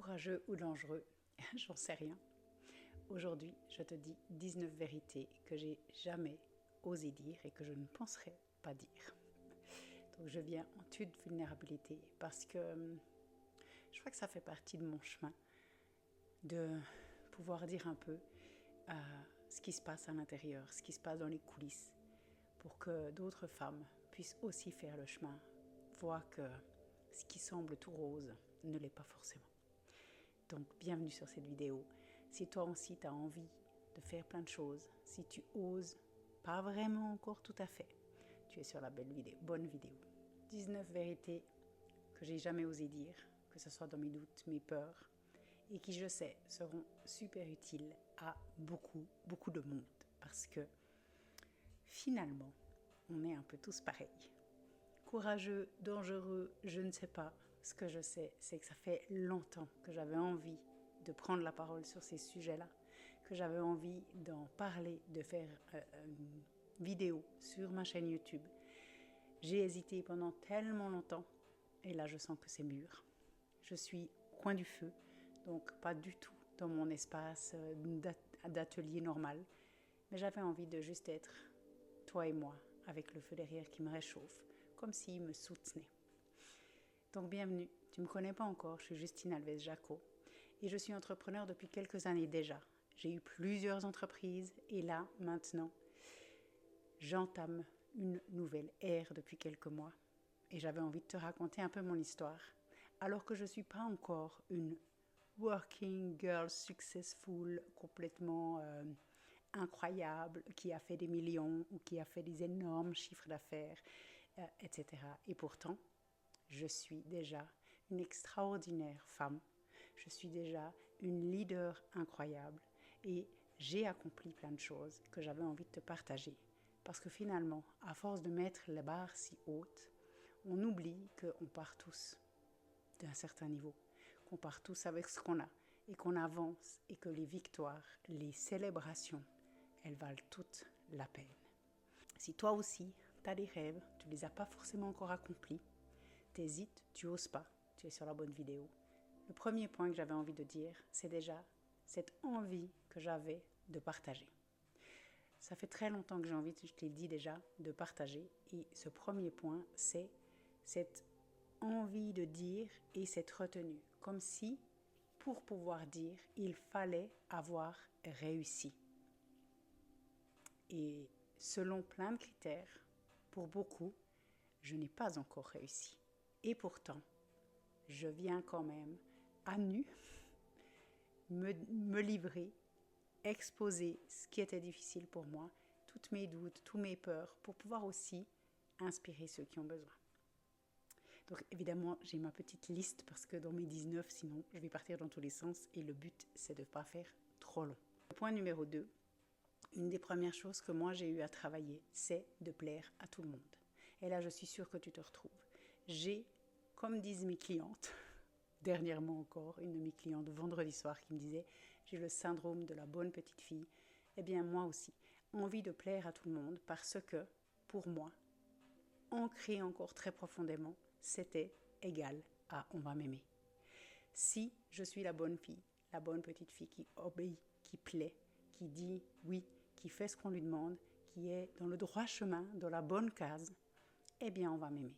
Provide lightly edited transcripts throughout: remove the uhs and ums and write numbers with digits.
Courageux ou dangereux, j'en sais rien. Aujourd'hui, je te dis 19 vérités que j'ai jamais osé dire et que je ne penserais pas dire. Donc je viens en toute vulnérabilité parce que je crois que ça fait partie de mon chemin de pouvoir dire un peu ce qui se passe à l'intérieur, ce qui se passe dans les coulisses, pour que d'autres femmes puissent aussi faire le chemin, voir que ce qui semble tout rose ne l'est pas forcément. Donc bienvenue sur cette vidéo. Si toi aussi tu as envie de faire plein de choses, si tu oses, pas vraiment encore tout à fait, tu es sur la bonne vidéo. 19 vérités que j'ai jamais osé dire, que ce soit dans mes doutes, mes peurs, et qui je sais seront super utiles à beaucoup de monde. Parce que finalement, on est un peu tous pareils. Courageux, dangereux, je ne sais pas. Ce que je sais, c'est que ça fait longtemps que j'avais envie de prendre la parole sur ces sujets-là, que j'avais envie d'en parler, de faire une vidéo sur ma chaîne YouTube. J'ai hésité pendant tellement longtemps et là je sens que c'est mûr. Je suis au coin du feu, donc pas du tout dans mon espace d'atelier normal, mais j'avais envie de juste être toi et moi avec le feu derrière qui me réchauffe, comme s'il me soutenait. Donc bienvenue, tu ne me connais pas encore, je suis Justine Alves-Jacot et je suis entrepreneur depuis quelques années déjà. J'ai eu plusieurs entreprises et là, maintenant, j'entame une nouvelle ère depuis quelques mois et j'avais envie de te raconter un peu mon histoire. Alors que je ne suis pas encore une working girl successful, complètement incroyable, qui a fait des millions ou qui a fait des énormes chiffres d'affaires, etc. Et pourtant, je suis déjà une extraordinaire femme. Je suis déjà une leader incroyable et j'ai accompli plein de choses que j'avais envie de te partager. Parce que finalement, à force de mettre la barre si haute, on oublie qu'on part tous d'un certain niveau, qu'on part tous avec ce qu'on a et qu'on avance et que les victoires, les célébrations, elles valent toute la peine. Si toi aussi, tu as des rêves, tu ne les as pas forcément encore accomplis, t'hésites, tu n'oses pas, tu es sur la bonne vidéo. Le premier point que j'avais envie de dire, c'est déjà cette envie que j'avais de partager. Ça fait très longtemps que j'ai envie, je te l'ai dit déjà, de partager. Et ce premier point, c'est cette envie de dire et cette retenue. Comme si, pour pouvoir dire, il fallait avoir réussi. Et selon plein de critères, pour beaucoup, je n'ai pas encore réussi. Et pourtant, je viens quand même à nu me livrer, exposer ce qui était difficile pour moi, tous mes doutes, tous mes peurs, pour pouvoir aussi inspirer ceux qui ont besoin. Donc évidemment, j'ai ma petite liste parce que dans mes 19, sinon je vais partir dans tous les sens et le but, c'est de ne pas faire trop long. Point numéro 2, une des premières choses que moi j'ai eu à travailler, c'est de plaire à tout le monde. Et là, je suis sûre que tu te retrouves. J'ai, comme disent mes clientes, dernièrement encore, une de mes clientes vendredi soir qui me disait « J'ai le syndrome de la bonne petite fille ». Eh bien, moi aussi, envie de plaire à tout le monde parce que, pour moi, ancré encore très profondément, c'était égal à « on va m'aimer ». Si je suis la bonne fille, la bonne petite fille qui obéit, qui plaît, qui dit oui, qui fait ce qu'on lui demande, qui est dans le droit chemin, dans la bonne case, eh bien, on va m'aimer.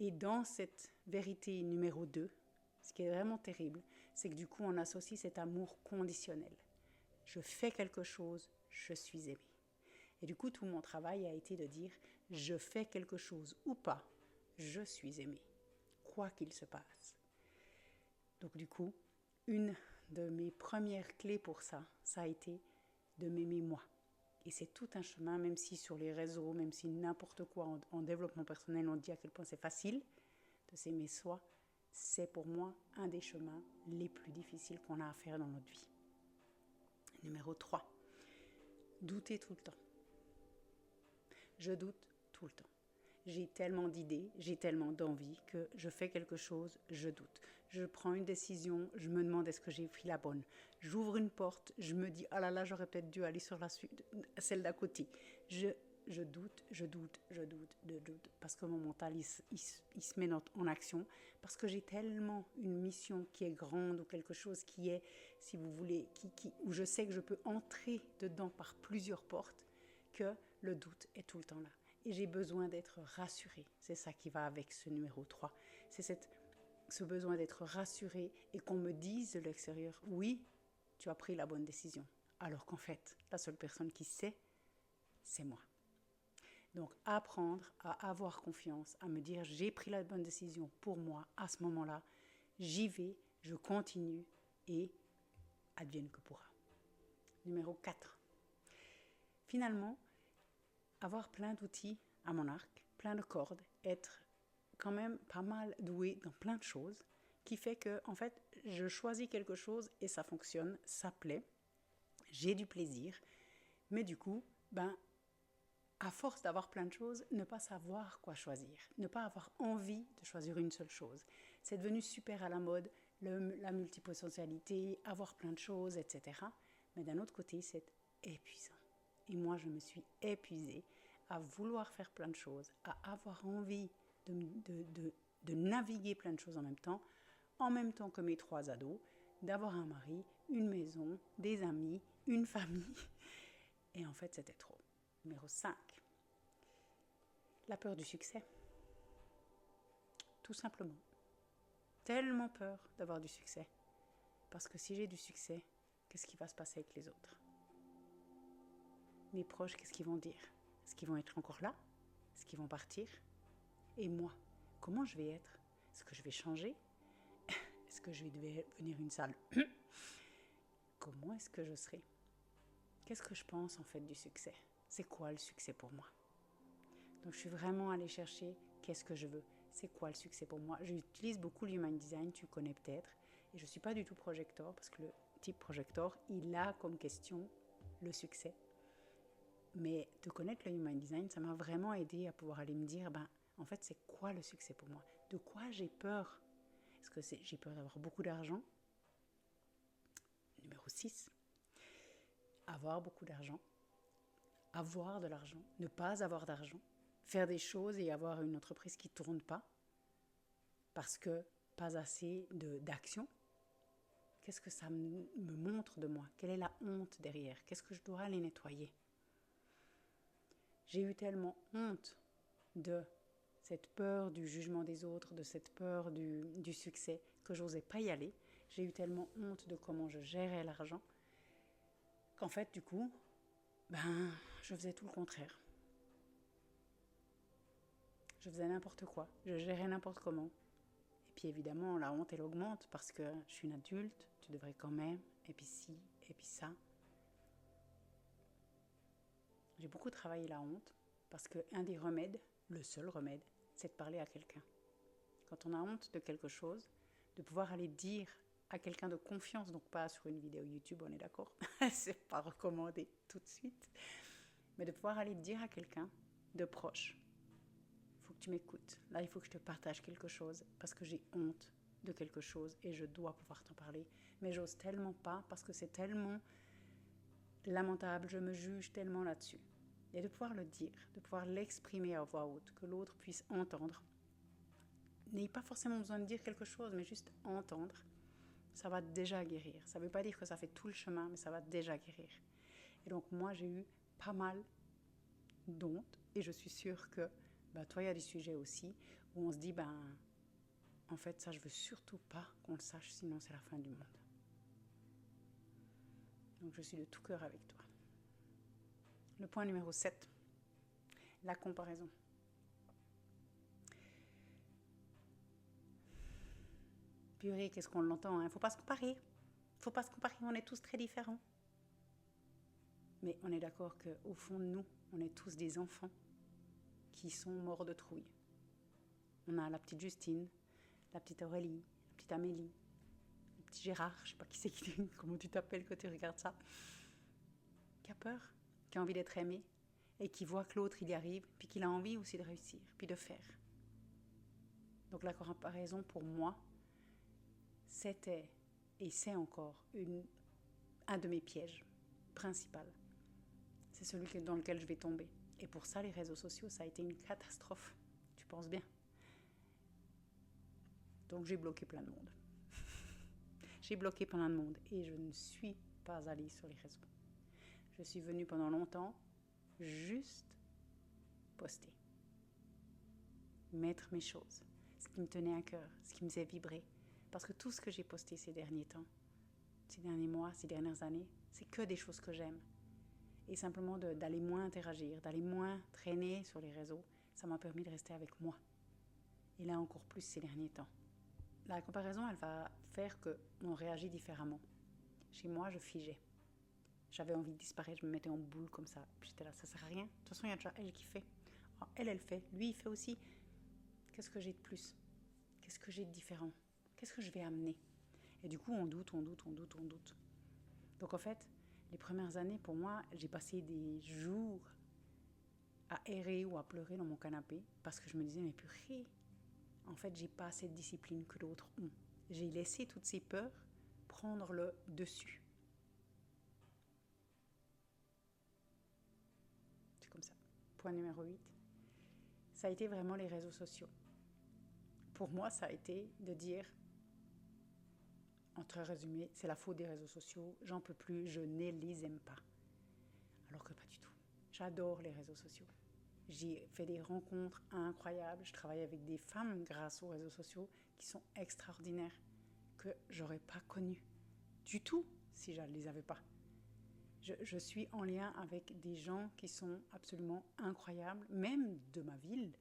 Et dans cette vérité numéro 2, ce qui est vraiment terrible, c'est que du coup, on associe cet amour conditionnel. Je fais quelque chose, je suis aimée. Et du coup, tout mon travail a été de dire, je fais quelque chose ou pas, je suis aimée, quoi qu'il se passe. Donc du coup, une de mes premières clés pour ça, ça a été de m'aimer moi. Et c'est tout un chemin, même si sur les réseaux, même si n'importe quoi en développement personnel, on dit à quel point c'est facile de s'aimer soi, c'est pour moi un des chemins les plus difficiles qu'on a à faire dans notre vie. Numéro 3, douter tout le temps. Je doute tout le temps. J'ai tellement d'idées, j'ai tellement d'envie que je fais quelque chose, je doute. Je prends une décision, je me demande est-ce que j'ai pris la bonne. J'ouvre une porte, je me dis ah là là, j'aurais peut-être dû aller sur celle d'à côté. parce que mon mental, il se met en action, parce que j'ai tellement une mission qui est grande ou quelque chose qui est, si vous voulez, où je sais que je peux entrer dedans par plusieurs portes, que le doute est tout le temps là. Et j'ai besoin d'être rassurée. C'est ça qui va avec ce numéro 3. C'est ce besoin d'être rassurée et qu'on me dise de l'extérieur, oui, tu as pris la bonne décision. Alors qu'en fait, la seule personne qui sait, c'est moi. Donc apprendre à avoir confiance, à me dire j'ai pris la bonne décision pour moi à ce moment-là, j'y vais, je continue et advienne que pourra. Numéro 4. Finalement, avoir plein d'outils à mon arc, plein de cordes, être quand même pas mal doué dans plein de choses, qui fait que en fait, je choisis quelque chose et ça fonctionne, ça plaît, j'ai du plaisir, mais du coup, à force d'avoir plein de choses, ne pas savoir quoi choisir, ne pas avoir envie de choisir une seule chose. C'est devenu super à la mode, la multipotentialité, avoir plein de choses, etc. Mais d'un autre côté, c'est épuisant. Et moi, je me suis épuisée à vouloir faire plein de choses, à avoir envie de naviguer plein de choses en même temps que mes 3 ados, d'avoir un mari, une maison, des amis, une famille. Et en fait, c'était trop. Numéro 5. La peur du succès. Tout simplement. Tellement peur d'avoir du succès. Parce que si j'ai du succès, qu'est-ce qui va se passer avec les autres? Mes proches, qu'est-ce qu'ils vont dire? Est-ce qu'ils vont être encore là? Est-ce qu'ils vont partir? Et moi, comment je vais être? Est-ce que je vais changer? Est-ce que je vais devenir une sale? Comment est-ce que je serai? Qu'est-ce que je pense en fait du succès? C'est quoi le succès pour moi? Donc je suis vraiment allée chercher qu'est-ce que je veux, c'est quoi le succès pour moi. J'utilise beaucoup l'Human Design, tu connais peut-être, et je ne suis pas du tout projector parce que le type projector, il a comme question le succès. Mais de connaître le Human Design, ça m'a vraiment aidé à pouvoir aller me dire, en fait, c'est quoi le succès pour moi? De quoi j'ai peur? Est-ce que j'ai peur d'avoir beaucoup d'argent? Numéro 6. Avoir beaucoup d'argent. Avoir de l'argent. Ne pas avoir d'argent. Faire des choses et avoir une entreprise qui ne tourne pas parce que pas assez d'action. Qu'est-ce que ça me montre de moi? Quelle est la honte derrière? Qu'est-ce que je dois aller nettoyer? J'ai eu tellement honte de cette peur du jugement des autres, de cette peur du succès, que j'osais pas y aller. J'ai eu tellement honte de comment je gérais l'argent qu'en fait, du coup, je faisais tout le contraire. Je faisais n'importe quoi, je gérais n'importe comment. Et puis évidemment, la honte, elle augmente parce que je suis une adulte, tu devrais quand même, et puis ci, et puis ça. J'ai beaucoup travaillé la honte parce qu'un des remèdes, le seul remède, c'est de parler à quelqu'un. Quand on a honte de quelque chose, de pouvoir aller dire à quelqu'un de confiance, donc pas sur une vidéo YouTube, on est d'accord, c'est pas recommandé tout de suite, mais de pouvoir aller dire à quelqu'un de proche, il faut que tu m'écoutes, là il faut que je te partage quelque chose parce que j'ai honte de quelque chose et je dois pouvoir t'en parler, mais j'ose tellement pas parce que c'est tellement lamentable, je me juge tellement là-dessus. Et de pouvoir le dire, de pouvoir l'exprimer à voix haute, que l'autre puisse entendre. N'ayez pas forcément besoin de dire quelque chose, mais juste entendre, ça va déjà guérir. Ça ne veut pas dire que ça fait tout le chemin, mais ça va déjà guérir. Et donc moi, j'ai eu pas mal d'honte, et je suis sûre que toi, il y a des sujets aussi où on se dit, en fait, ça, je veux surtout pas qu'on le sache, sinon c'est la fin du monde. Donc je suis de tout cœur avec toi. Le point numéro 7, la comparaison. Purée, qu'est-ce qu'on l'entend, hein? Faut pas se comparer. Faut pas se comparer, on est tous très différents. Mais on est d'accord qu'au fond de nous, on est tous des enfants qui sont morts de trouille. On a la petite Justine, la petite Aurélie, la petite Amélie, le petit Gérard, je sais pas qui c'est, comment tu t'appelles quand tu regardes ça, qui a peur, qui a envie d'être aimé et qui voit que l'autre il y arrive, puis qu'il a envie aussi de réussir, puis de faire. Donc la comparaison pour moi, c'était et c'est encore un de mes pièges principaux. C'est celui dans lequel je vais tomber. Et pour ça, les réseaux sociaux, ça a été une catastrophe. Tu penses bien. Donc j'ai bloqué plein de monde. J'ai bloqué plein de monde et je ne suis pas allée sur les réseaux. Je suis venue pendant longtemps juste poster. Mettre mes choses, ce qui me tenait à cœur, ce qui me faisait vibrer. Parce que tout ce que j'ai posté ces derniers temps, ces derniers mois, ces dernières années, c'est que des choses que j'aime. Et simplement d'aller moins interagir, d'aller moins traîner sur les réseaux, ça m'a permis de rester avec moi. Et là encore plus ces derniers temps. La comparaison, elle va faire qu'on réagit différemment. Chez moi, je figeais. J'avais envie de disparaître, je me mettais en boule comme ça. Puis j'étais là, ça sert à rien. De toute façon, il y a déjà elle qui fait. Alors, elle fait. Lui, il fait aussi. Qu'est-ce que j'ai de plus? Qu'est-ce que j'ai de différent? Qu'est-ce que je vais amener? Et du coup, on doute. Donc en fait, les premières années, pour moi, j'ai passé des jours à errer ou à pleurer dans mon canapé parce que je me disais, mais purée, en fait, j'ai pas assez de discipline que d'autres ont. J'ai laissé toutes ces peurs prendre le dessus. C'est comme ça. Point numéro 8. Ça a été vraiment les réseaux sociaux. Pour moi, ça a été de dire, en très résumé, c'est la faute des réseaux sociaux, j'en peux plus, je ne les aime pas. Alors que pas du tout. J'adore les réseaux sociaux. J'ai fait des rencontres incroyables. Je travaille avec des femmes grâce aux réseaux sociaux qui sont extraordinaires, que j'aurais pas connues du tout si je ne les avais pas. Je suis en lien avec des gens qui sont absolument incroyables, même de ma ville,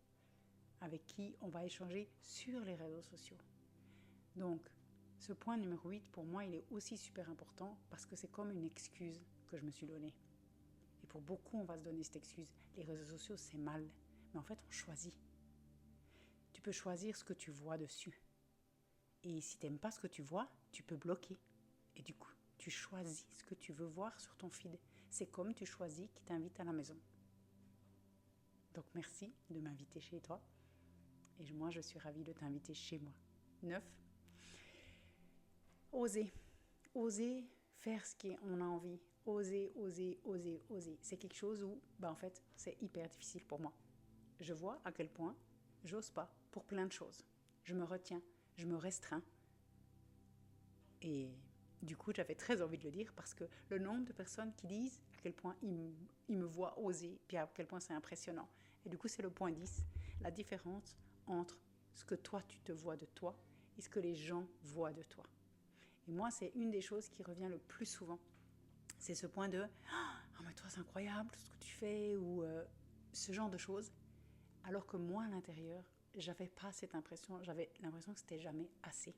avec qui on va échanger sur les réseaux sociaux. Donc, ce point numéro 8, pour moi, il est aussi super important parce que c'est comme une excuse que je me suis donnée. Et pour beaucoup, on va se donner cette excuse. Les réseaux sociaux, c'est mal. Mais en fait, on choisit. Tu peux choisir ce que tu vois dessus. Et si tu n'aimes pas ce que tu vois, tu peux bloquer. Et du coup, tu choisis ce que tu veux voir sur ton feed. C'est comme tu choisis qui t'invite à la maison. Donc merci de m'inviter chez toi. Et moi, je suis ravie de t'inviter chez moi. 9. Oser. Oser faire ce qu'on a envie. Oser. C'est quelque chose où, en fait, c'est hyper difficile pour moi. Je vois à quel point j'ose pas pour plein de choses. Je me retiens, je me restreins. Et du coup, j'avais très envie de le dire parce que le nombre de personnes qui disent à quel point ils me voient oser, puis à quel point c'est impressionnant. Et du coup, c'est le point 10, la différence entre ce que toi, tu te vois de toi et ce que les gens voient de toi. Et moi, c'est une des choses qui revient le plus souvent. C'est ce point de « Ah, mais toi, c'est incroyable ce que tu fais » ou ce genre de choses. Alors que moi, à l'intérieur, j'avais pas cette impression. J'avais l'impression que c'était jamais assez.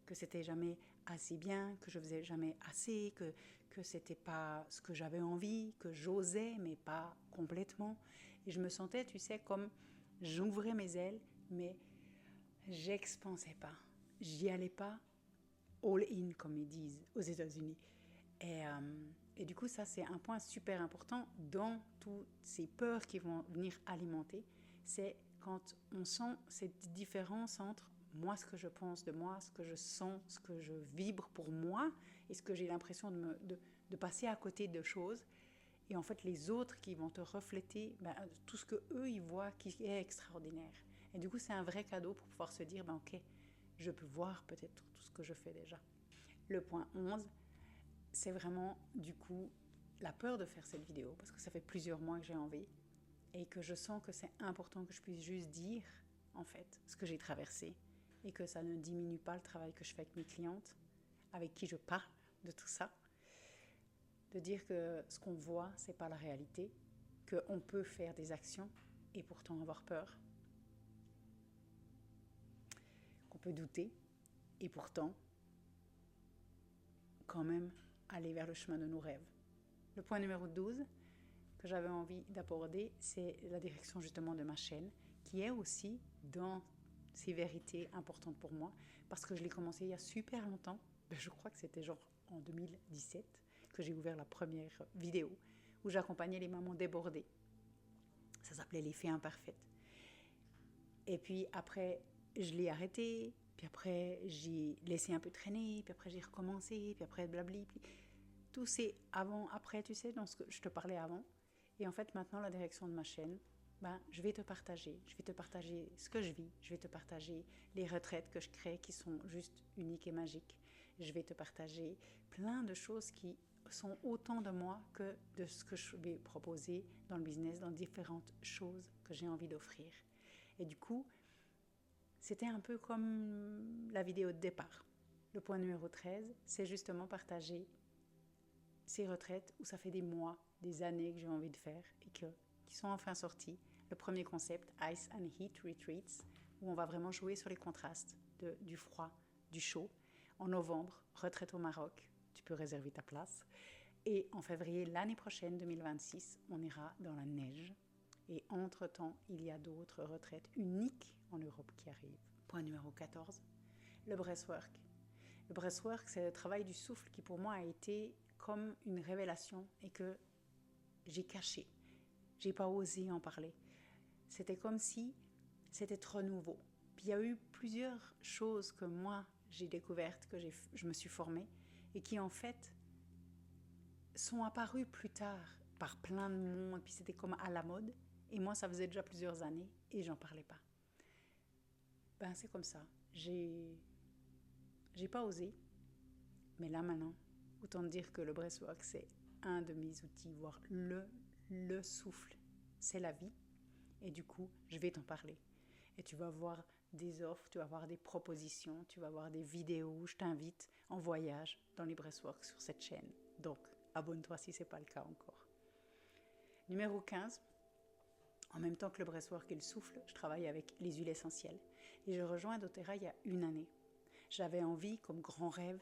Que c'était jamais assez bien, que je faisais jamais assez, que c'était pas ce que j'avais envie, que j'osais, mais pas complètement. Et je me sentais, tu sais, comme j'ouvrais mes ailes, mais j'expansais pas. J'y allais pas all in, comme ils disent aux États-Unis. Et du coup, ça, c'est un point super important dans toutes ces peurs qui vont venir alimenter. C'est quand on sent cette différence entre moi, ce que je pense de moi, ce que je sens, ce que je vibre pour moi, et ce que j'ai l'impression de passer à côté de choses. Et en fait, les autres qui vont te refléter tout ce qu'eux, ils voient qui est extraordinaire. Et du coup, c'est un vrai cadeau pour pouvoir se dire, ok, je peux voir peut-être tout ce que je fais déjà. Le point 11, c'est vraiment, du coup, la peur de faire cette vidéo, parce que ça fait plusieurs mois que j'ai envie, et que je sens que c'est important que je puisse juste dire, en fait, ce que j'ai traversé, et que ça ne diminue pas le travail que je fais avec mes clientes, avec qui je parle de tout ça, de dire que ce qu'on voit, c'est pas la réalité, qu'on peut faire des actions, et pourtant avoir peur, qu'on peut douter, et pourtant, quand même, aller vers le chemin de nos rêves. Le point numéro 12 que j'avais envie d'aborder, c'est la direction justement de ma chaîne, qui est aussi dans ces vérités importantes pour moi, parce que je l'ai commencé il y a super longtemps. Je crois que c'était genre en 2017 que j'ai ouvert la première vidéo où j'accompagnais les mamans débordées. Ça s'appelait Les Fées Imparfaites. Et puis après, je l'ai arrêté, puis après, j'ai laissé un peu traîner, puis après, j'ai recommencé, puis après, blabli. Tout c'est avant, après, tu sais, dans ce que je te parlais avant. Et en fait, maintenant, la direction de ma chaîne, je vais te partager. Je vais te partager ce que je vis. Je vais te partager les retraites que je crée qui sont juste uniques et magiques. Je vais te partager plein de choses qui sont autant de moi que de ce que je vais proposer dans le business, dans différentes choses que j'ai envie d'offrir. Et du coup, c'était un peu comme la vidéo de départ. Le point numéro 13, c'est justement partager ces retraites où ça fait des mois, des années que j'ai envie de faire et qui sont enfin sorties. Le premier concept, Ice and Heat Retreats, où on va vraiment jouer sur les contrastes du froid, du chaud. En novembre, retraite au Maroc, tu peux réserver ta place. Et en février, l'année prochaine, 2026, on ira dans la neige. Et entre-temps, il y a d'autres retraites uniques en Europe qui arrivent. Point numéro 14, le breathwork. Le breathwork, c'est le travail du souffle qui pour moi a été comme une révélation et que j'ai caché. J'ai pas osé en parler. C'était comme si c'était trop nouveau. Puis il y a eu plusieurs choses que moi j'ai découvertes, que je me suis formée et qui en fait sont apparues plus tard par plein de monde. Et puis c'était comme à la mode. Et moi ça faisait déjà plusieurs années et j'en parlais pas. C'est comme ça. J'ai pas osé. Mais là maintenant, autant dire que le breathwork c'est un de mes outils, voire le souffle, c'est la vie. Et du coup, je vais t'en parler. Et tu vas voir des offres, tu vas voir des propositions, tu vas voir des vidéos où je t'invite en voyage dans les breathworks sur cette chaîne. Donc, abonne-toi si ce n'est pas le cas encore. Numéro 15, en même temps que le breathwork et le souffle, je travaille avec les huiles essentielles. Et je rejoins doTERRA il y a une année. J'avais envie, comme grand rêve,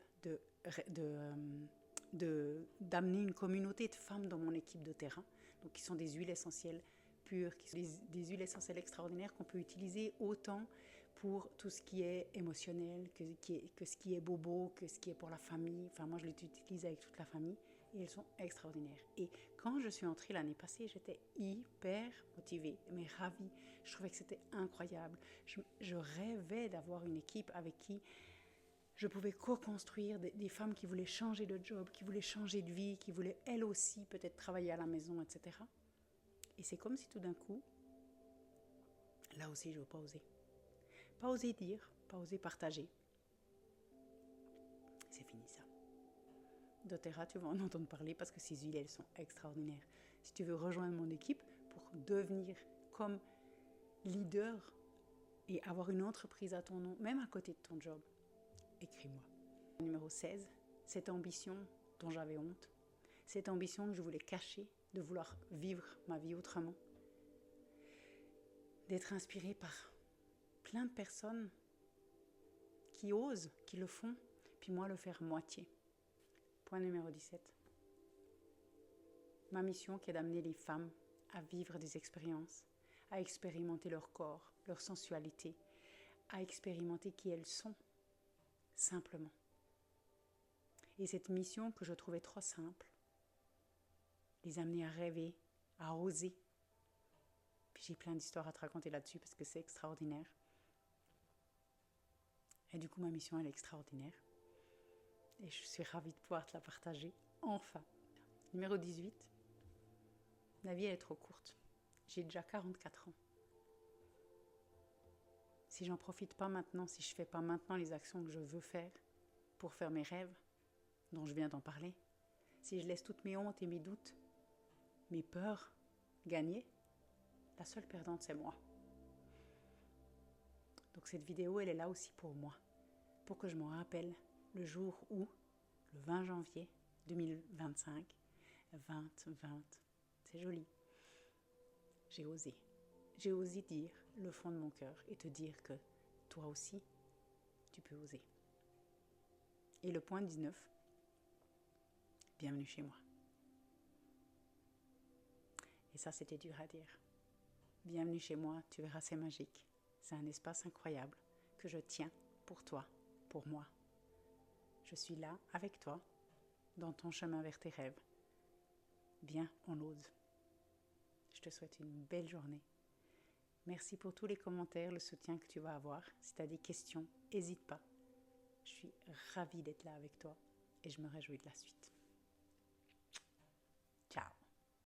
d'amener une communauté de femmes dans mon équipe doTERRA, donc qui sont des huiles essentielles pures, qui sont des huiles essentielles extraordinaires qu'on peut utiliser autant pour tout ce qui est émotionnel, que ce qui est bobo, que ce qui est pour la famille. Enfin, moi, je les utilise avec toute la famille et elles sont extraordinaires. Et quand je suis entrée l'année passée, j'étais hyper motivée, mais ravie. Je trouvais que c'était incroyable. Je rêvais d'avoir une équipe avec qui je pouvais co-construire des femmes qui voulaient changer de job, qui voulaient changer de vie, qui voulaient elles aussi peut-être travailler à la maison, etc. Et c'est comme si tout d'un coup, là aussi je n'ose pas oser. Pas oser dire, pas oser partager. C'est fini ça. doTERRA, tu vas en entendre parler parce que ces huiles, elles sont extraordinaires. Si tu veux rejoindre mon équipe pour devenir comme leader et avoir une entreprise à ton nom, même à côté de ton job, écris-moi. Numéro 16, cette ambition dont j'avais honte, cette ambition que je voulais cacher, de vouloir vivre ma vie autrement, d'être inspirée par plein de personnes qui osent, qui le font, puis moi le faire moitié. Point numéro 17. Ma mission qui est d'amener les femmes à vivre des expériences, à expérimenter leur corps, leur sensualité, à expérimenter qui elles sont, simplement. Et cette mission que je trouvais trop simple, les amener à rêver, à oser. Puis j'ai plein d'histoires à te raconter là-dessus parce que c'est extraordinaire. Et du coup, ma mission, elle est extraordinaire. Et je suis ravie de pouvoir te la partager, enfin. Numéro 18. La vie, elle est trop courte. J'ai déjà 44 ans. Si j'en profite pas maintenant, si je fais pas maintenant les actions que je veux faire pour faire mes rêves, dont je viens d'en parler, si je laisse toutes mes hontes et mes doutes, mes peurs gagner, la seule perdante, c'est moi. Donc cette vidéo, elle est là aussi pour moi, pour que je m'en rappelle le jour où, le 20 janvier 2025, 2020, c'est joli, j'ai osé. J'ai osé dire le fond de mon cœur et te dire que toi aussi, tu peux oser. Et le point 19, bienvenue chez moi. Et ça, c'était dur à dire. Bienvenue chez moi, tu verras, c'est magique. C'est un espace incroyable que je tiens pour toi, pour moi. Je suis là avec toi, dans ton chemin vers tes rêves. Viens, on ose. Je te souhaite une belle journée. Merci pour tous les commentaires, le soutien que tu vas avoir. Si tu as des questions, n'hésite pas. Je suis ravie d'être là avec toi et je me réjouis de la suite. Ciao.